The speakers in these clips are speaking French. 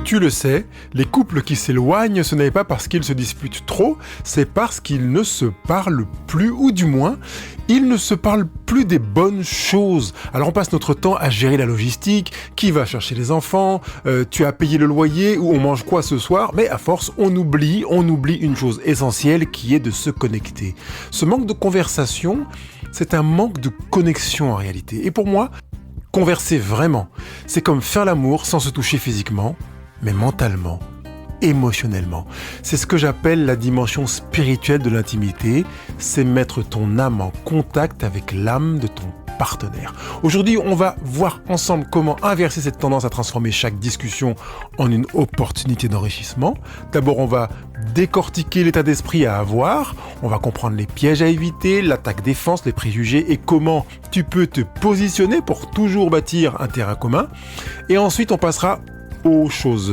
Tu le sais, les couples qui s'éloignent, ce n'est pas parce qu'ils se disputent trop, c'est parce qu'ils ne se parlent plus, ou du moins, ils ne se parlent plus des bonnes choses. Alors on passe notre temps à gérer la logistique, qui va chercher les enfants, tu as payé le loyer, ou on mange quoi ce soir, mais à force, on oublie une chose essentielle qui est de se connecter. Ce manque de conversation, c'est un manque de connexion en réalité. Et pour moi, converser vraiment, c'est comme faire l'amour sans se toucher physiquement, mais mentalement, émotionnellement. C'est ce que j'appelle la dimension spirituelle de l'intimité, c'est mettre ton âme en contact avec l'âme de ton partenaire. Aujourd'hui, on va voir ensemble comment inverser cette tendance à transformer chaque discussion en une opportunité d'enrichissement. D'abord, on va décortiquer l'état d'esprit à avoir, on va comprendre les pièges à éviter, l'attaque-défense, les préjugés et comment tu peux te positionner pour toujours bâtir un terrain commun. Et ensuite, on passera aux choses,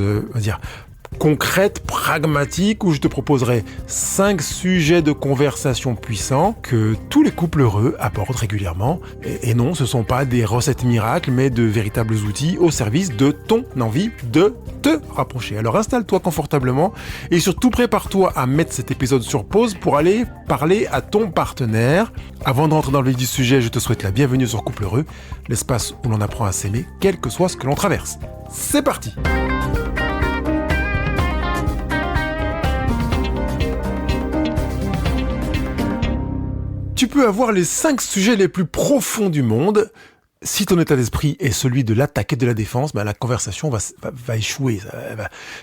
concrètes, pragmatiques, où je te proposerai 5 sujets de conversation puissants que tous les couples heureux abordent régulièrement. Et non, ce ne sont pas des recettes miracles, mais de véritables outils au service de ton envie de te rapprocher. Alors installe-toi confortablement et surtout prépare-toi à mettre cet épisode sur pause pour aller parler à ton partenaire. Avant d'entrer dans le vif du sujet, je te souhaite la bienvenue sur Couple Heureux, l'espace où l'on apprend à s'aimer, quel que soit ce que l'on traverse. C'est parti! Tu peux avoir les 5 sujets les plus profonds du monde. Si ton état d'esprit est celui de l'attaque et de la défense, la conversation va échouer.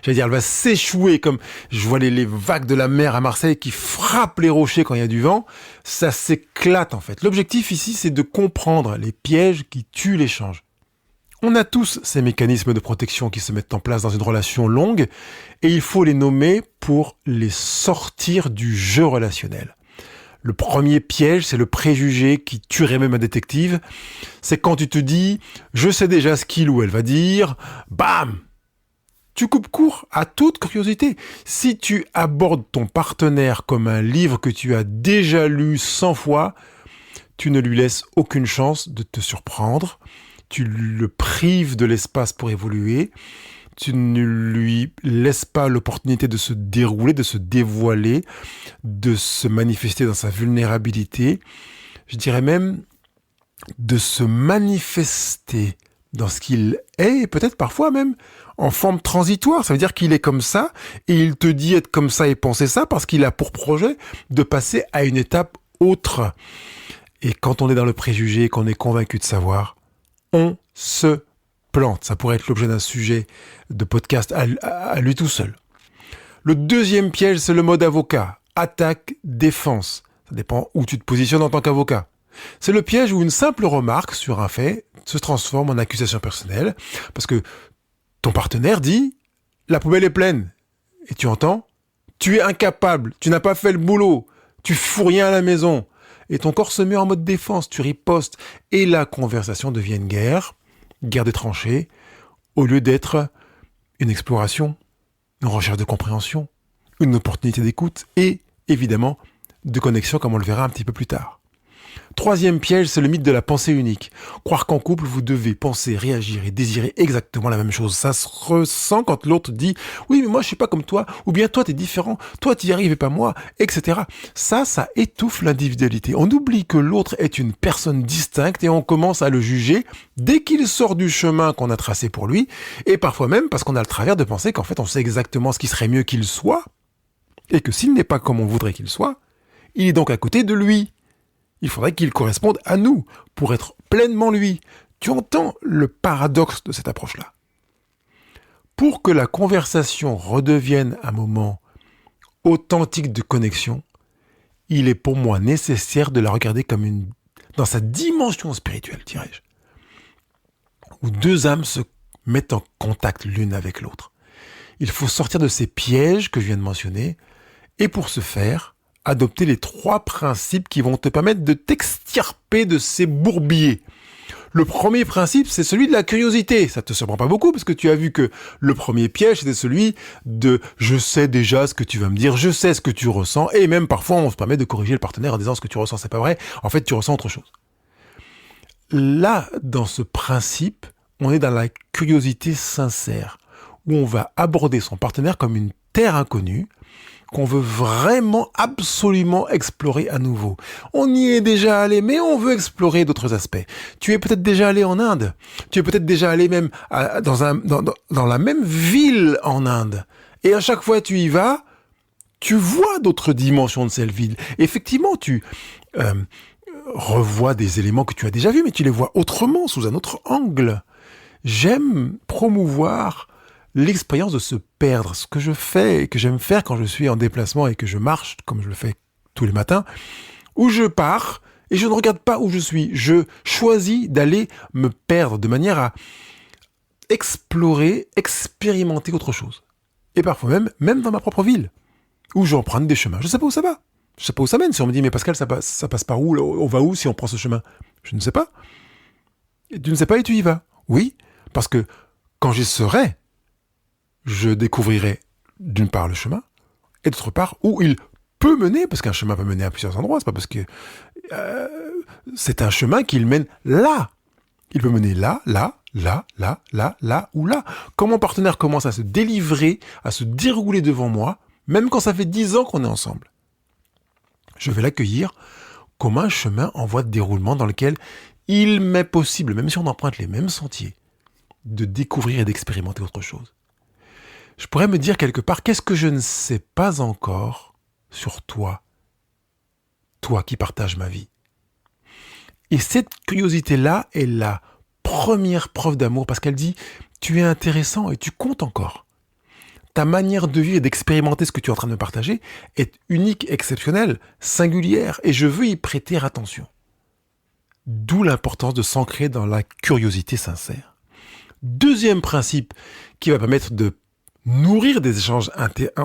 Elle va s'échouer comme je vois les vagues de la mer à Marseille qui frappent les rochers quand il y a du vent. Ça s'éclate en fait. L'objectif ici, c'est de comprendre les pièges qui tuent l'échange. On a tous ces mécanismes de protection qui se mettent en place dans une relation longue et il faut les nommer pour les sortir du jeu relationnel. Le premier piège, c'est le préjugé qui tuerait même un détective. C'est quand tu te dis « je sais déjà ce qu'il ou elle va dire », bam ! Tu coupes court à toute curiosité. Si tu abordes ton partenaire comme un livre que tu as déjà lu 100 fois, tu ne lui laisses aucune chance de te surprendre. Tu le prives de l'espace pour évoluer. Tu ne lui laisses pas l'opportunité de se dérouler, de se dévoiler, de se manifester dans sa vulnérabilité. Je dirais même de se manifester dans ce qu'il est, et peut-être parfois même en forme transitoire. Ça veut dire qu'il est comme ça, et il te dit être comme ça et penser ça, parce qu'il a pour projet de passer à une étape autre. Et quand on est dans le préjugé, qu'on est convaincu de savoir, on se plante. Ça pourrait être l'objet d'un sujet de podcast à lui tout seul. Le deuxième piège, c'est le mode avocat. Attaque, défense. Ça dépend où tu te positionnes en tant qu'avocat. C'est le piège où une simple remarque sur un fait se transforme en accusation personnelle parce que ton partenaire dit « la poubelle est pleine ». Et tu entends « tu es incapable, tu n'as pas fait le boulot, tu fous rien à la maison ». Et ton corps se met en mode défense, tu ripostes et la conversation devient une guerre des tranchées, au lieu d'être une exploration, une recherche de compréhension, une opportunité d'écoute et, évidemment, de connexion comme on le verra un petit peu plus tard. Troisième piège, c'est le mythe de la pensée unique. Croire qu'en couple, vous devez penser, réagir et désirer exactement la même chose. Ça se ressent quand l'autre dit « oui, mais moi, je suis pas comme toi » ou bien « toi, t'es différent, toi, t'y arrives et pas moi », etc. Ça étouffe l'individualité. On oublie que l'autre est une personne distincte et on commence à le juger dès qu'il sort du chemin qu'on a tracé pour lui et parfois même parce qu'on a le travers de penser qu'en fait, on sait exactement ce qui serait mieux qu'il soit et que s'il n'est pas comme on voudrait qu'il soit, il est donc à côté de lui. Il faudrait qu'il corresponde à nous pour être pleinement lui. Tu entends le paradoxe de cette approche-là. Pour que la conversation redevienne un moment authentique de connexion, il est pour moi nécessaire de la regarder comme dans sa dimension spirituelle, dirais-je, où 2 âmes se mettent en contact l'une avec l'autre. Il faut sortir de ces pièges que je viens de mentionner et pour ce faire, adopter les 3 principes qui vont te permettre de t'extirper de ces bourbiers. Le premier principe, c'est celui de la curiosité. Ça te surprend pas beaucoup parce que tu as vu que le premier piège, c'était celui de « je sais déjà ce que tu vas me dire, je sais ce que tu ressens » et même parfois on se permet de corriger le partenaire en disant « ce que tu ressens, c'est pas vrai, en fait tu ressens autre chose ». Là, dans ce principe, on est dans la curiosité sincère où on va aborder son partenaire comme une terre inconnue qu'on veut vraiment absolument explorer à nouveau. On y est déjà allé, mais on veut explorer d'autres aspects. Tu es peut-être déjà allé en Inde. Tu es peut-être déjà allé même dans la même ville en Inde. Et à chaque fois que tu y vas, tu vois d'autres dimensions de cette ville. Effectivement, tu revois des éléments que tu as déjà vus, mais tu les vois autrement, sous un autre angle. J'aime promouvoir l'expérience de se perdre. Ce que je fais et que j'aime faire quand je suis en déplacement et que je marche, comme je le fais tous les matins, où je pars et je ne regarde pas où je suis. Je choisis d'aller me perdre de manière à explorer, expérimenter autre chose. Et parfois même dans ma propre ville, où j'emprunte des chemins. Je ne sais pas où ça va. Je ne sais pas où ça mène. Si on me dit, mais Pascal, ça passe par où? On va où si on prend ce chemin? Je ne sais pas. Et tu ne sais pas et tu y vas. Oui, parce que quand j'y serai, je découvrirai d'une part le chemin, et d'autre part où il peut mener, parce qu'un chemin peut mener à plusieurs endroits, c'est pas parce que c'est un chemin qu'il mène là. Il peut mener là ou là. Quand mon partenaire commence à se délivrer, à se dérouler devant moi, même quand ça fait 10 ans qu'on est ensemble, je vais l'accueillir comme un chemin en voie de déroulement dans lequel il m'est possible, même si on emprunte les mêmes sentiers, de découvrir et d'expérimenter autre chose. Je pourrais me dire quelque part, qu'est-ce que je ne sais pas encore sur toi, toi qui partages ma vie. Et cette curiosité-là est la première preuve d'amour, parce qu'elle dit, tu es intéressant et tu comptes encore. Ta manière de vivre et d'expérimenter ce que tu es en train de me partager est unique, exceptionnelle, singulière, et je veux y prêter attention. D'où l'importance de s'ancrer dans la curiosité sincère. Deuxième principe qui va permettre de nourrir des échanges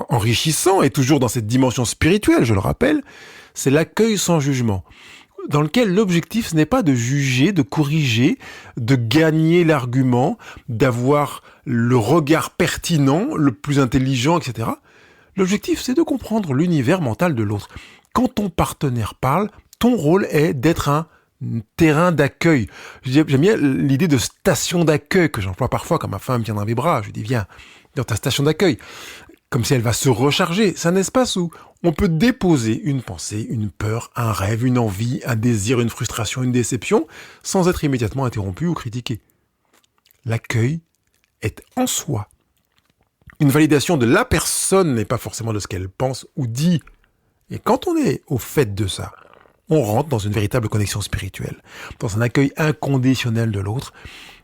enrichissants et toujours dans cette dimension spirituelle, je le rappelle, c'est l'accueil sans jugement, dans lequel l'objectif ce n'est pas de juger, de corriger, de gagner l'argument, d'avoir le regard pertinent, le plus intelligent, etc. L'objectif c'est de comprendre l'univers mental de l'autre. Quand ton partenaire parle, ton rôle est d'être un terrain d'accueil. J'aime bien l'idée de station d'accueil que j'emploie parfois quand ma femme vient dans mes bras. Je lui dis viens dans ta station d'accueil, comme si elle va se recharger. C'est un espace où on peut déposer une pensée, une peur, un rêve, une envie, un désir, une frustration, une déception, sans être immédiatement interrompu ou critiqué. L'accueil est en soi une validation de la personne, n'est pas forcément de ce qu'elle pense ou dit. Et quand on est au fait de ça, on rentre dans une véritable connexion spirituelle, dans un accueil inconditionnel de l'autre,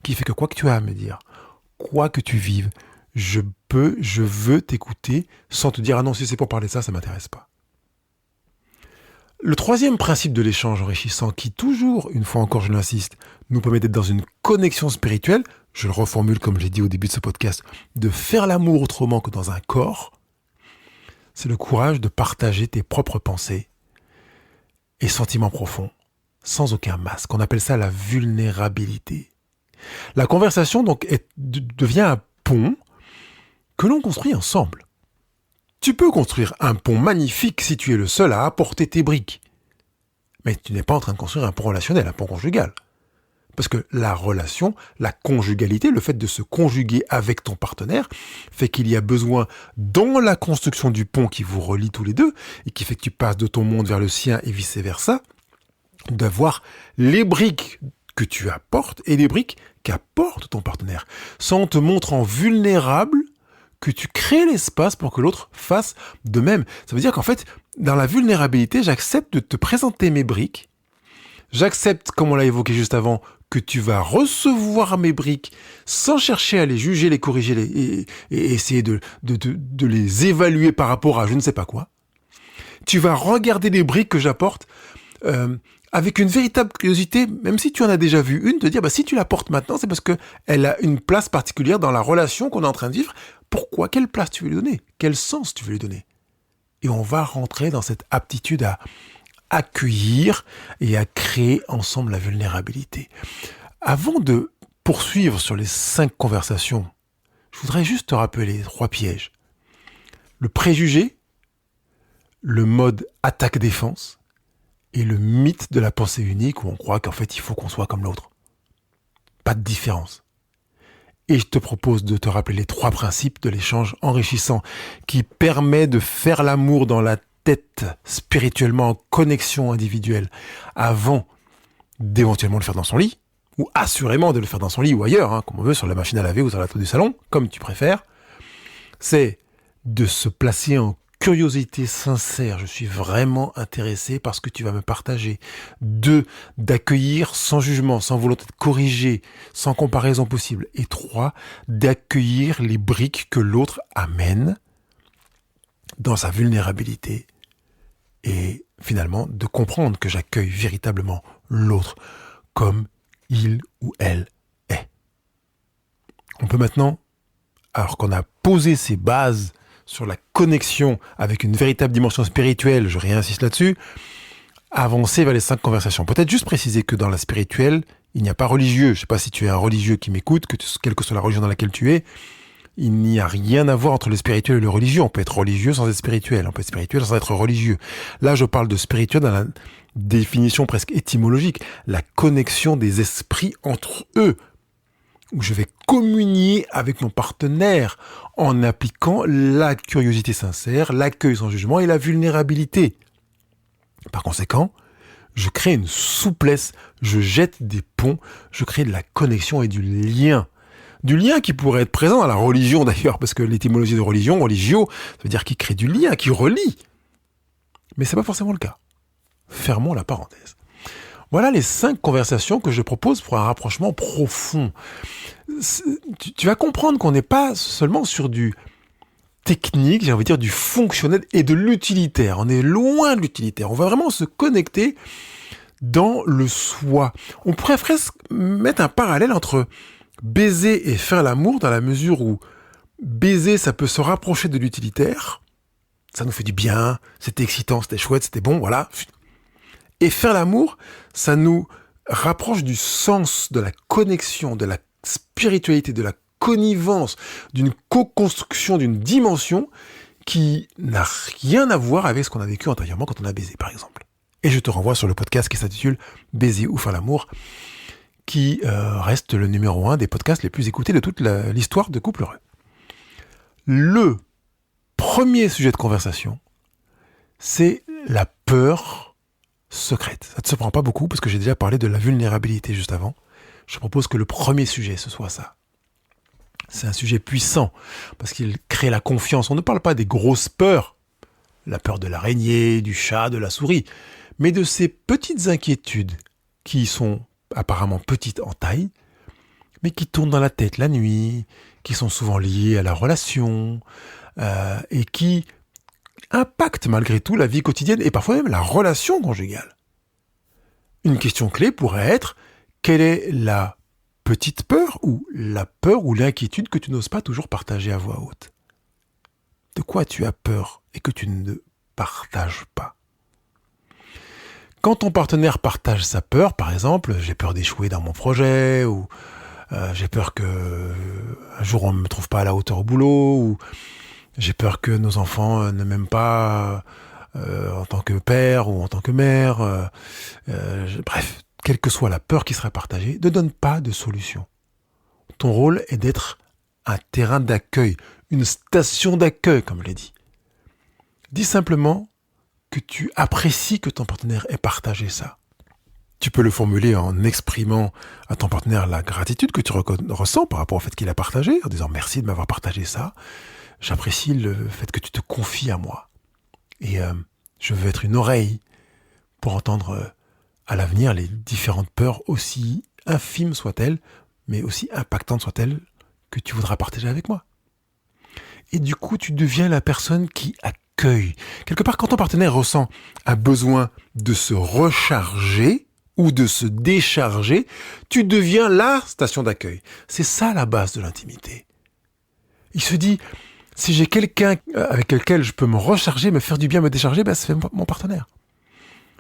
qui fait que quoi que tu as à me dire, quoi que tu vives, je veux t'écouter sans te dire « Ah non, si c'est pour parler de ça, ça ne m'intéresse pas ». Le troisième principe de l'échange enrichissant qui toujours, une fois encore je l'insiste, nous permet d'être dans une connexion spirituelle, je le reformule comme j'ai dit au début de ce podcast, de faire l'amour autrement que dans un corps, c'est le courage de partager tes propres pensées et sentiments profonds, sans aucun masque. On appelle ça la vulnérabilité. La conversation donc devient un pont que l'on construit ensemble. Tu peux construire un pont magnifique si tu es le seul à apporter tes briques. Mais tu n'es pas en train de construire un pont relationnel, un pont conjugal. Parce que la relation, la conjugalité, le fait de se conjuguer avec ton partenaire, fait qu'il y a besoin, dans la construction du pont qui vous relie tous les deux, et qui fait que tu passes de ton monde vers le sien et vice-versa, d'avoir les briques que tu apportes et les briques qu'apporte ton partenaire. Sans te montrant vulnérable, que tu crées l'espace pour que l'autre fasse de même. Ça veut dire qu'en fait, dans la vulnérabilité, j'accepte de te présenter mes briques. J'accepte, comme on l'a évoqué juste avant, que tu vas recevoir mes briques sans chercher à les juger, les corriger et essayer de les évaluer par rapport à je ne sais pas quoi. Tu vas regarder les briques que j'apporte avec une véritable curiosité, même si tu en as déjà vu une, te dire si tu la portes maintenant, c'est parce qu'elle a une place particulière dans la relation qu'on est en train de vivre. Pourquoi? Quelle place tu veux lui donner? Quel sens tu veux lui donner? Et on va rentrer dans cette aptitude à accueillir et à créer ensemble la vulnérabilité. Avant de poursuivre sur les 5 conversations, je voudrais juste te rappeler les 3 pièges. Le préjugé, le mode attaque-défense et le mythe de la pensée unique où on croit qu'en fait il faut qu'on soit comme l'autre. Pas de différence. Et je te propose de te rappeler les 3 principes de l'échange enrichissant qui permet de faire l'amour dans la tête, spirituellement en connexion individuelle, avant d'éventuellement le faire dans son lit, ou assurément de le faire dans son lit ou ailleurs, comme on veut, sur la machine à laver ou sur la table du salon, comme tu préfères. C'est de se placer en curiosité sincère. Je suis vraiment intéressé par ce que tu vas me partager. 2, d'accueillir sans jugement, sans volonté de corriger, sans comparaison possible. Et 3, d'accueillir les briques que l'autre amène dans sa vulnérabilité. Et finalement, de comprendre que j'accueille véritablement l'autre comme il ou elle est. On peut maintenant, alors qu'on a posé ces bases sur la connexion avec une véritable dimension spirituelle, je réinsiste là-dessus, avancer vers les 5 conversations. Peut-être juste préciser que dans la spirituelle, il n'y a pas religieux. Je ne sais pas si tu es un religieux qui m'écoute, quelle que soit la religion dans laquelle tu es, il n'y a rien à voir entre le spirituel et le religieux. On peut être religieux sans être spirituel. On peut être spirituel sans être religieux. Là, je parle de spirituel dans la définition presque étymologique. La connexion des esprits entre eux. Où je vais communier avec mon partenaire en appliquant la curiosité sincère, l'accueil sans jugement et la vulnérabilité. Par conséquent, je crée une souplesse, je jette des ponts, je crée de la connexion et du lien. Du lien qui pourrait être présent dans la religion d'ailleurs, parce que l'étymologie de religion, religio, ça veut dire qui crée du lien, qui relie. Mais c'est pas forcément le cas. Fermons la parenthèse. Voilà les 5 conversations que je propose pour un rapprochement profond. Tu vas comprendre qu'on n'est pas seulement sur du technique, j'ai envie de dire du fonctionnel et de l'utilitaire. On est loin de l'utilitaire. On va vraiment se connecter dans le soi. On pourrait presque mettre un parallèle entre baiser et faire l'amour, dans la mesure où baiser, ça peut se rapprocher de l'utilitaire. Ça nous fait du bien, c'était excitant, c'était chouette, c'était bon, voilà. Et faire l'amour, ça nous rapproche du sens, de la connexion, de la spiritualité, de la connivence, d'une co-construction, d'une dimension qui n'a rien à voir avec ce qu'on a vécu antérieurement quand on a baisé, par exemple. Et je te renvoie sur le podcast qui s'intitule « Baiser ou faire l'amour », qui reste le numéro 1 des podcasts les plus écoutés de toute l'histoire de Couple Heureux. Le premier sujet de conversation, c'est la peur secrète. Ça ne te surprend pas beaucoup parce que j'ai déjà parlé de la vulnérabilité juste avant. Je propose que le premier sujet, ce soit ça. C'est un sujet puissant parce qu'il crée la confiance. On ne parle pas des grosses peurs, la peur de l'araignée, du chat, de la souris, mais de ces petites inquiétudes qui sont apparemment petites en taille, mais qui tournent dans la tête la nuit, qui sont souvent liées à la relation, et qui impactent malgré tout la vie quotidienne et parfois même la relation conjugale. Une question clé pourrait être, quelle est la petite peur ou l'inquiétude que tu n'oses pas toujours partager à voix haute? De quoi tu as peur et que tu ne partages pas? Quand ton partenaire partage sa peur, par exemple, j'ai peur d'échouer dans mon projet, ou j'ai peur que un jour on ne me trouve pas à la hauteur au boulot, ou j'ai peur que nos enfants ne m'aiment pas en tant que père ou en tant que mère, bref, quelle que soit la peur qui sera partagée, ne donne pas de solution. Ton rôle est d'être un terrain d'accueil, une station d'accueil, comme je l'ai dit. Dis simplement que tu apprécies que ton partenaire ait partagé ça. Tu peux le formuler en exprimant à ton partenaire la gratitude que tu ressens par rapport au fait qu'il a partagé, en disant merci de m'avoir partagé ça. J'apprécie le fait que tu te confies à moi. Et je veux être une oreille pour entendre à l'avenir les différentes peurs, aussi infimes soient-elles, mais aussi impactantes soient-elles, que tu voudras partager avec moi. Et du coup, tu deviens la personne qui accueille. Quelque part, quand ton partenaire ressent un besoin de se recharger ou de se décharger, tu deviens la station d'accueil. C'est ça la base de l'intimité. Il se dit, si j'ai quelqu'un avec lequel je peux me recharger, me faire du bien, me décharger, c'est mon partenaire.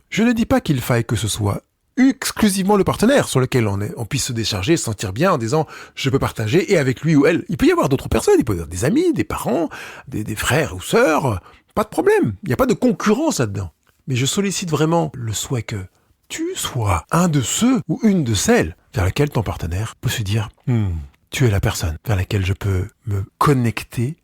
Je ne dis pas qu'il faille que ce soit exclusivement le partenaire sur lequel on puisse se décharger, se sentir bien en disant je peux partager et avec lui ou elle. Il peut y avoir d'autres personnes, il peut y avoir des amis, des parents, des frères ou sœurs, pas de problème. Il n'y a pas de concurrence là-dedans. Mais je sollicite vraiment le souhait que tu sois un de ceux ou une de celles vers laquelle ton partenaire peut se dire Tu es la personne vers laquelle je peux me connecter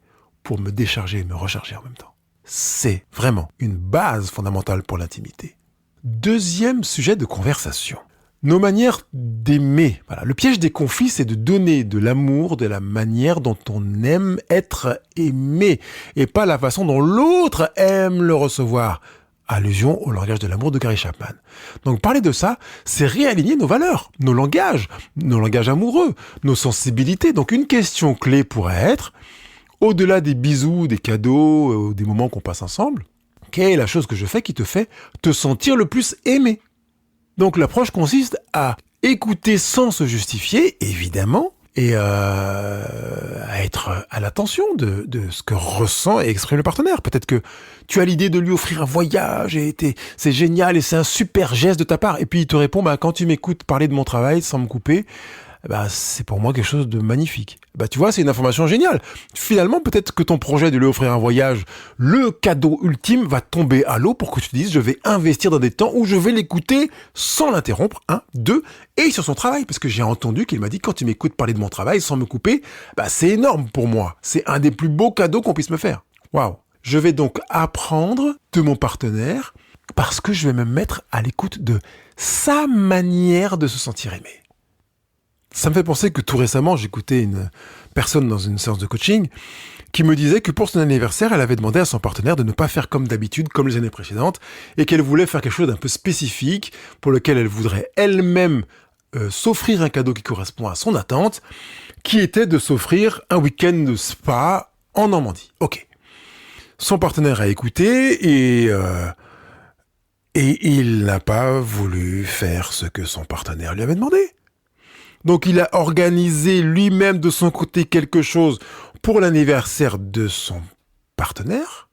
pour me décharger et me recharger en même temps. C'est vraiment une base fondamentale pour l'intimité. Deuxième sujet de conversation. Nos manières d'aimer. Voilà. Le piège des conflits, c'est de donner de l'amour de la manière dont on aime être aimé et pas la façon dont l'autre aime le recevoir. Allusion au langage de l'amour de Gary Chapman. Donc parler de ça, c'est réaligner nos valeurs, nos langages amoureux, nos sensibilités. Donc une question clé pourrait être, au-delà des bisous, des cadeaux, des moments qu'on passe ensemble, quelle est la chose que je fais qui te fait te sentir le plus aimé ? Donc l'approche consiste à écouter sans se justifier, évidemment, et à être à l'attention de ce que ressent et exprime le partenaire. Peut-être que tu as l'idée de lui offrir un voyage et c'est génial et c'est un super geste de ta part. Et puis il te répond, quand tu m'écoutes parler de mon travail sans me couper, c'est pour moi quelque chose de magnifique. Tu vois, c'est une information géniale. Finalement, peut-être que ton projet de lui offrir un voyage, le cadeau ultime, va tomber à l'eau pour que tu te dises, je vais investir dans des temps où je vais l'écouter sans l'interrompre, 1, 2, et sur son travail. Parce que j'ai entendu qu'il m'a dit, quand tu m'écoutes parler de mon travail sans me couper, c'est énorme pour moi. C'est un des plus beaux cadeaux qu'on puisse me faire. Waouh. Je vais donc apprendre de mon partenaire parce que je vais me mettre à l'écoute de sa manière de se sentir aimé. Ça me fait penser que tout récemment, j'écoutais une personne dans une séance de coaching qui me disait que pour son anniversaire, elle avait demandé à son partenaire de ne pas faire comme d'habitude, comme les années précédentes, et qu'elle voulait faire quelque chose d'un peu spécifique pour lequel elle voudrait elle-même s'offrir un cadeau qui correspond à son attente, qui était de s'offrir un week-end de spa en Normandie. Ok. Son partenaire a écouté et il n'a pas voulu faire ce que son partenaire lui avait demandé. Donc il a organisé lui-même de son côté quelque chose pour l'anniversaire de son partenaire,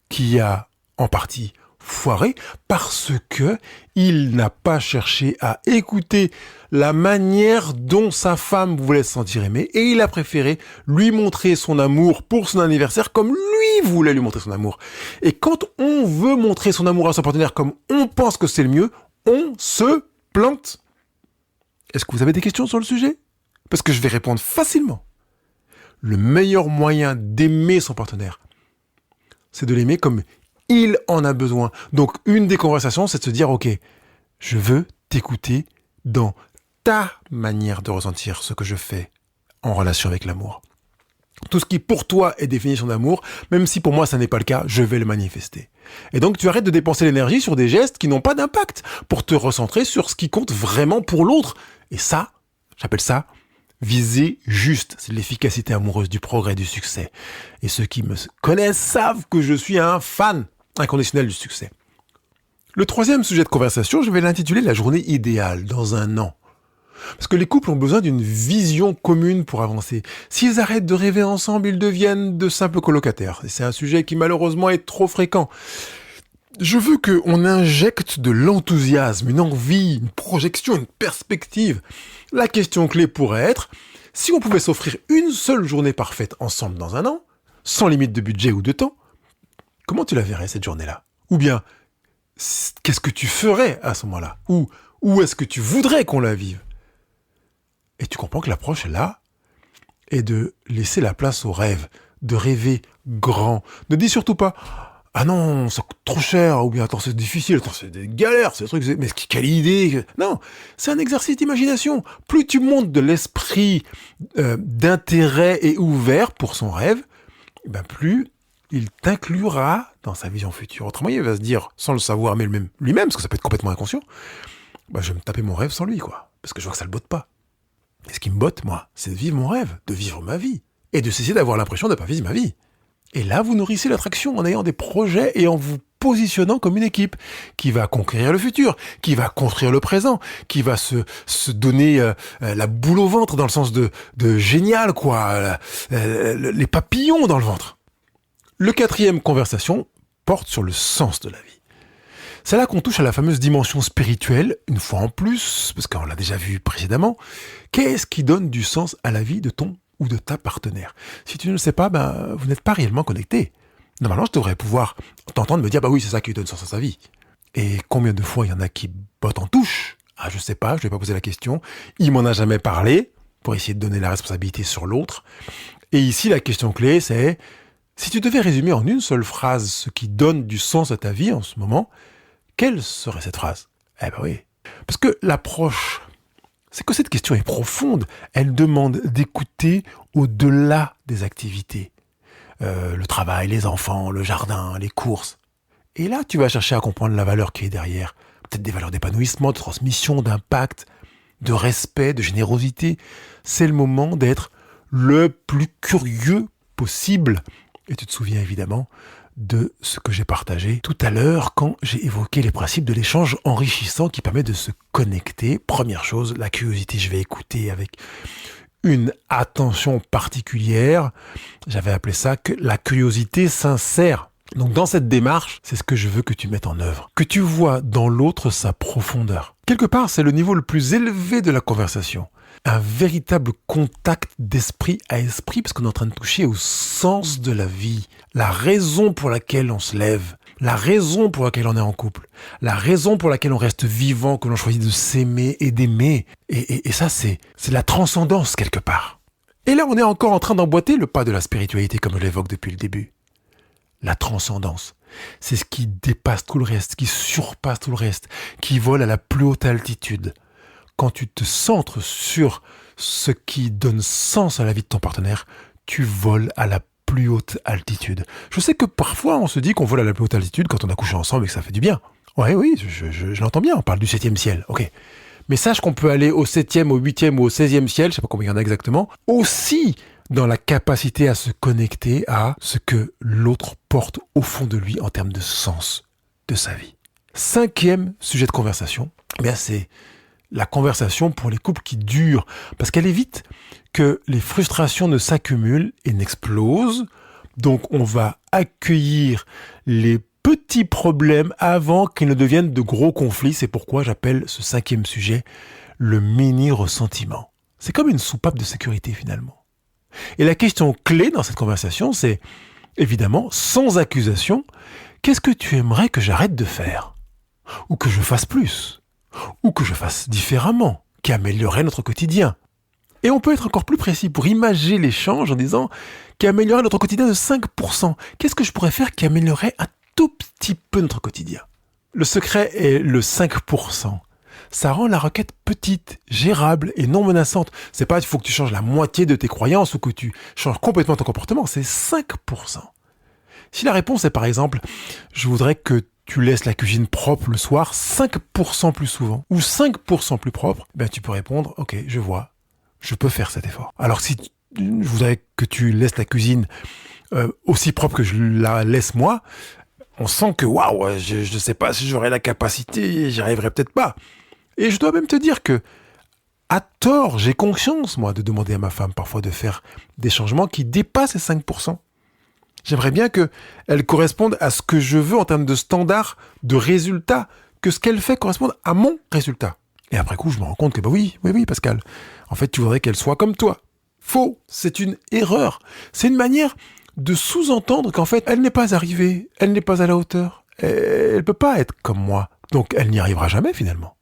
qui a en partie foiré parce que il n'a pas cherché à écouter la manière dont sa femme voulait se sentir aimée et il a préféré lui montrer son amour pour son anniversaire comme lui voulait lui montrer son amour. Et quand on veut montrer son amour à son partenaire comme on pense que c'est le mieux, on se plante. Est-ce que vous avez des questions sur le sujet ? Parce que je vais répondre facilement. Le meilleur moyen d'aimer son partenaire, c'est de l'aimer comme il en a besoin. Donc, une des conversations, c'est de se dire, ok, je veux t'écouter dans ta manière de ressentir ce que je fais en relation avec l'amour. Tout ce qui pour toi est définition d'amour, même si pour moi ça n'est pas le cas, je vais le manifester. Et donc tu arrêtes de dépenser l'énergie sur des gestes qui n'ont pas d'impact pour te recentrer sur ce qui compte vraiment pour l'autre. Et ça, j'appelle ça viser juste. C'est l'efficacité amoureuse du progrès, du succès. Et ceux qui me connaissent savent que je suis un fan inconditionnel du succès. Le troisième sujet de conversation, je vais l'intituler la journée idéale dans un an. Parce que les couples ont besoin d'une vision commune pour avancer. S'ils arrêtent de rêver ensemble, ils deviennent de simples colocataires. Et c'est un sujet qui malheureusement est trop fréquent. Je veux qu'on injecte de l'enthousiasme, une envie, une projection, une perspective. La question clé pourrait être, si on pouvait s'offrir une seule journée parfaite ensemble dans un an, sans limite de budget ou de temps, comment tu la verrais cette journée-là ? Ou bien, qu'est-ce que tu ferais à ce moment-là ? Ou où est-ce que tu voudrais qu'on la vive ? Et tu comprends que l'approche, là, est de laisser la place au rêve, de rêver grand. Ne dis surtout pas « Ah non, ça coûte trop cher » ou bien « Attends, c'est difficile, attends, c'est des galères, c'est des trucs, mais quelle idée !» Non, c'est un exercice d'imagination. Plus tu montes de l'esprit d'intérêt et ouvert pour son rêve, plus il t'inclura dans sa vision future. Autrement, il va se dire, sans le savoir mais lui-même, parce que ça peut être complètement inconscient, je vais me taper mon rêve sans lui, quoi, parce que je vois que ça le botte pas. Et ce qui me botte, moi, c'est de vivre mon rêve, de vivre ma vie, et de cesser d'avoir l'impression de ne pas vivre ma vie. Et là, vous nourrissez l'attraction en ayant des projets et en vous positionnant comme une équipe qui va conquérir le futur, qui va construire le présent, qui va se donner la boule au ventre dans le sens de génial, quoi, les papillons dans le ventre. Le quatrième conversation porte sur le sens de la vie. C'est là qu'on touche à la fameuse dimension spirituelle, une fois en plus, parce qu'on l'a déjà vu précédemment. Qu'est-ce qui donne du sens à la vie de ton ou de ta partenaire ? Si tu ne le sais pas, vous n'êtes pas réellement connecté. Normalement, je devrais pouvoir t'entendre me dire, oui, c'est ça qui lui donne sens à sa vie. Et combien de fois il y en a qui bottent en touche ? Je sais pas, je vais pas poser la question. Il m'en a jamais parlé. pour essayer de donner la responsabilité sur l'autre. Et ici, la question clé, c'est si tu devais résumer en une seule phrase ce qui donne du sens à ta vie en ce moment, quelle serait cette phrase? Eh ben oui. Parce que l'approche, c'est que cette question est profonde. Elle demande d'écouter au-delà des activités. Le travail, les enfants, le jardin, les courses. Et là, tu vas chercher à comprendre la valeur qui est derrière. Peut-être des valeurs d'épanouissement, de transmission, d'impact, de respect, de générosité. C'est le moment d'être le plus curieux possible. Et tu te souviens évidemment de ce que j'ai partagé tout à l'heure quand j'ai évoqué les principes de l'échange enrichissant qui permet de se connecter. Première chose, la curiosité, je vais écouter avec une attention particulière. J'avais appelé ça que la curiosité sincère. Donc dans cette démarche, c'est ce que je veux que tu mettes en œuvre. Que tu vois dans l'autre sa profondeur. Quelque part, c'est le niveau le plus élevé de la conversation. Un véritable contact d'esprit à esprit, parce qu'on est en train de toucher au sens de la vie. La raison pour laquelle on se lève. La raison pour laquelle on est en couple. La raison pour laquelle on reste vivant, que l'on choisit de s'aimer et d'aimer. Et ça, c'est la transcendance quelque part. Et là, on est encore en train d'emboîter le pas de la spiritualité, comme je l'évoque depuis le début. La transcendance, c'est ce qui dépasse tout le reste, qui surpasse tout le reste, qui vole à la plus haute altitude. Quand tu te centres sur ce qui donne sens à la vie de ton partenaire, tu voles à la plus haute altitude. Je sais que parfois on se dit qu'on vole à la plus haute altitude quand on a couché ensemble et que ça fait du bien. Ouais, oui, je l'entends bien, on parle du 7e ciel, ok. Mais sache qu'on peut aller au 7e, au 8e ou au 16e ciel, je sais pas combien il y en a exactement, aussi dans la capacité à se connecter à ce que l'autre porte au fond de lui en termes de sens de sa vie. 5e sujet de conversation, eh bien c'est la conversation pour les couples qui durent, parce qu'elle évite que les frustrations ne s'accumulent et n'explosent. Donc on va accueillir les petits problèmes avant qu'ils ne deviennent de gros conflits. C'est pourquoi j'appelle ce 5e sujet le mini-ressentiment. C'est comme une soupape de sécurité finalement. Et la question clé dans cette conversation, c'est évidemment, sans accusation, qu'est-ce que tu aimerais que j'arrête de faire? Ou que je fasse plus? Ou que je fasse différemment, qui améliorerait notre quotidien. Et on peut être encore plus précis pour imager l'échange en disant qui améliorerait notre quotidien de 5%. Qu'est-ce que je pourrais faire qui améliorerait un tout petit peu notre quotidien? Le secret est le 5%. Ça rend la requête petite, gérable et non menaçante. C'est pas il faut que tu changes la moitié de tes croyances ou que tu changes complètement ton comportement, c'est 5%. Si la réponse est par exemple, je voudrais que tu laisses la cuisine propre le soir 5% plus souvent ou 5% plus propre, ben tu peux répondre, ok, je vois, je peux faire cet effort. Alors si je voudrais que tu laisses la cuisine aussi propre que je la laisse moi, on sent que waouh, je sais pas si j'aurai la capacité, j'y arriverai peut-être pas. Et je dois même te dire que, à tort, j'ai conscience, moi, de demander à ma femme parfois de faire des changements qui dépassent les 5%. J'aimerais bien qu'elle corresponde à ce que je veux en termes de standard, de résultat, que ce qu'elle fait corresponde à mon résultat. Et après coup, je me rends compte que, oui, Pascal, en fait, tu voudrais qu'elle soit comme toi. Faux, c'est une erreur. C'est une manière de sous-entendre qu'en fait, elle n'est pas arrivée, elle n'est pas à la hauteur, elle peut pas être comme moi. Donc, elle n'y arrivera jamais, finalement.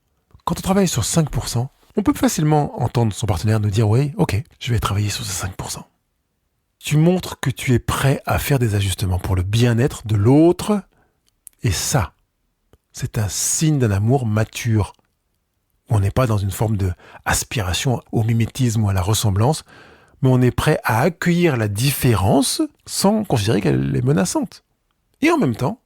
Quand on travaille sur 5%, on peut facilement entendre son partenaire nous dire « Oui, ok, je vais travailler sur ces 5%. » Tu montres que tu es prêt à faire des ajustements pour le bien-être de l'autre. Et ça, c'est un signe d'un amour mature. On n'est pas dans une forme d'aspiration au mimétisme ou à la ressemblance, mais on est prêt à accueillir la différence sans considérer qu'elle est menaçante. Et en même temps,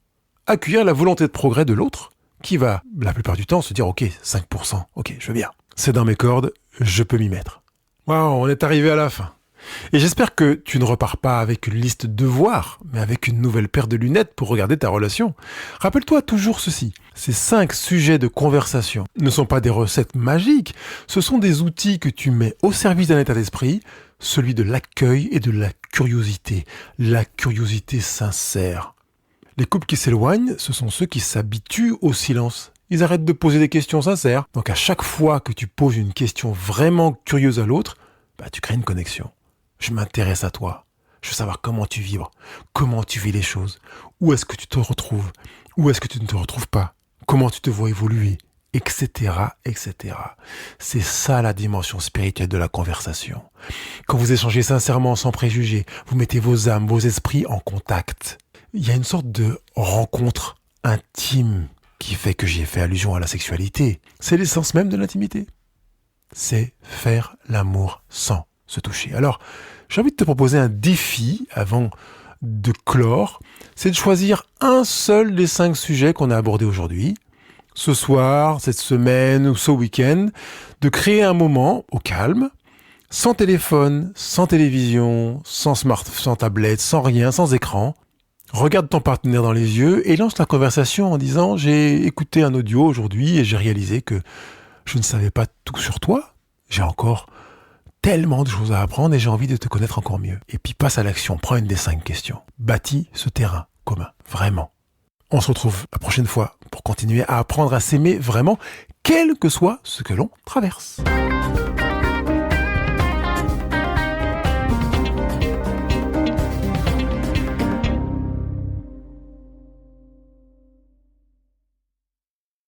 accueillir la volonté de progrès de l'autre, qui va, la plupart du temps, se dire « Ok, 5%, ok, je veux bien. C'est dans mes cordes, je peux m'y mettre. » Waouh, on est arrivé à la fin. Et j'espère que tu ne repars pas avec une liste de devoirs, mais avec une nouvelle paire de lunettes pour regarder ta relation. Rappelle-toi toujours ceci. Ces 5 sujets de conversation ne sont pas des recettes magiques. Ce sont des outils que tu mets au service d'un état d'esprit, celui de l'accueil et de la curiosité. La curiosité sincère. Les couples qui s'éloignent, ce sont ceux qui s'habituent au silence. Ils arrêtent de poser des questions sincères. Donc à chaque fois que tu poses une question vraiment curieuse à l'autre, tu crées une connexion. Je m'intéresse à toi. Je veux savoir comment tu vibres, comment tu vis les choses, où est-ce que tu te retrouves, où est-ce que tu ne te retrouves pas, comment tu te vois évoluer, etc., etc. C'est ça la dimension spirituelle de la conversation. Quand vous échangez sincèrement, sans préjugés, vous mettez vos âmes, vos esprits en contact. Il y a une sorte de rencontre intime qui fait que j'y ai fait allusion à la sexualité. C'est l'essence même de l'intimité. C'est faire l'amour sans se toucher. Alors, j'ai envie de te proposer un défi avant de clore. C'est de choisir un seul des 5 sujets qu'on a abordés aujourd'hui. Ce soir, cette semaine ou ce week-end, de créer un moment au calme, sans téléphone, sans télévision, sans smartphone, sans tablette, sans rien, sans écran. Regarde ton partenaire dans les yeux et lance la conversation en disant « J'ai écouté un audio aujourd'hui et j'ai réalisé que je ne savais pas tout sur toi. J'ai encore tellement de choses à apprendre et j'ai envie de te connaître encore mieux. » Et puis passe à l'action, prends une des 5 questions. Bâtis ce terrain commun, vraiment. On se retrouve la prochaine fois pour continuer à apprendre à s'aimer vraiment, quel que soit ce que l'on traverse.